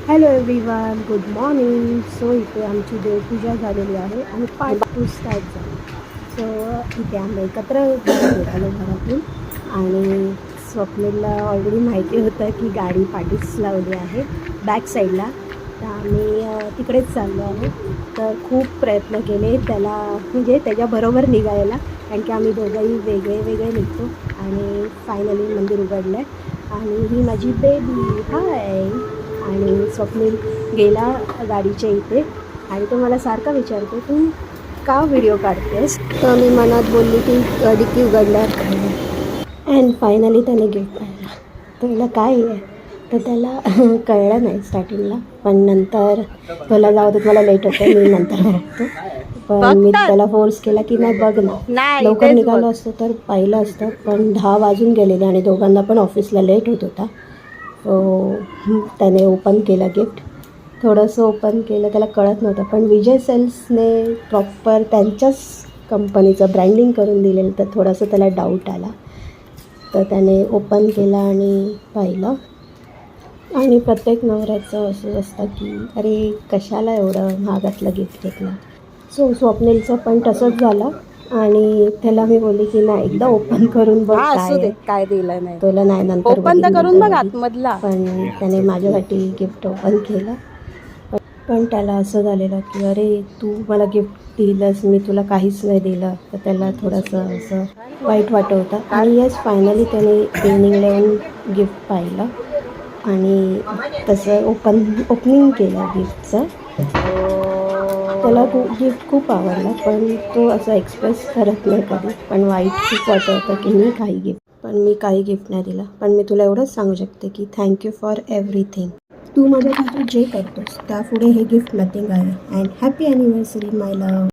Hello everyone, good morning. So इथे आमची देवपूजा झालेली आहे आणि पार्ट 2 स्टार्ट झाली. सो इथे आम्ही एकत्र निघालो घरातून आणि स्वप्नीलला ऑलरेडी माहिती होतं की गाडी पाठीच लावली आहे बॅक साईडला. तर आम्ही तिकडेच चाललो आहे. तर खूप प्रयत्न केले त्याला म्हणजे त्याच्याबरोबर निघायला, कारण की आम्ही दोघंही वेगळे वेगळे निघतो आणि फायनली मंदिर उघडलं आहे. आणि ही माझी बेबी हाय. आणि स्वप्नील गेला गाडीच्या इथे आणि तो मला सारखा विचारतो तू का व्हिडिओ काढतेस. तर मी मनात बोलली की डिक्की उघडल्यावर काय. अँड फायनली त्याने गिफ्ट पाहिला. त्याला काय आहे तर त्याला कळलं नाही स्टार्टिंगला, पण नंतर तुला जाऊ दे, मला लेट होतं, मी नंतर बघतो. पण मी त्याला फोर्स केला की नाही बघ ना, लवकर निघालो असतो तर पाहिलं असतं, पण 10 वाजून गेलेले आणि दोघांना पण ऑफिसला लेट होत होता. त्याने ओपन केलं गिफ्ट. थोडंसं ओपन केलं, त्याला कळत नव्हतं, पण विजय सेल्सने प्रॉपर त्यांच्याच कंपनीचं ब्रँडिंग करून दिलेलं, तर थोडंसं त्याला डाऊट आला. तर त्याने ओपन केलं आणि पाहिलं. आणि प्रत्येक नवऱ्याचं असं असतं की अरे कशाला एवढं महागातलं गिफ्ट घेतलं. सो स्वप्नीलचं पण तसंच झालं आणि त्याला मी बोलली की नाही एकदा ओपन करून बघ काय दिलं नाही. तुला नाही नंतर ओपन तर बघीन, करून नंतर बघ बघीन. आतमधला. पण त्याने माझ्यासाठी गिफ्ट ओपन केलं. पण त्याला असं झालेलं की अरे तू मला गिफ्ट दिलंस, मी तुला काहीच नाही दिलं. तर त्याला थोडंसं असं वाईट वाटत होतं. आणि येस, फायनली त्याने इव्हनिंगला येऊन गिफ्ट पाहिलं आणि तसं ओपनिंग केलं गिफ्टचं. त्याला गिफ्ट खूप आवडलं, पण तो असं एक्सप्रेस करत नाही कधी. पण वाईट खूप वाटत होतं की मी काही गिफ्ट नाही दिलं. पण मी तुला एवढंच सांगू शकते की थँक्यू फॉर एव्हरीथिंग. तू माझ्यासाठी जे करतोस त्यापुढे हे गिफ्ट नथिंग आहे. And happy anniversary my love.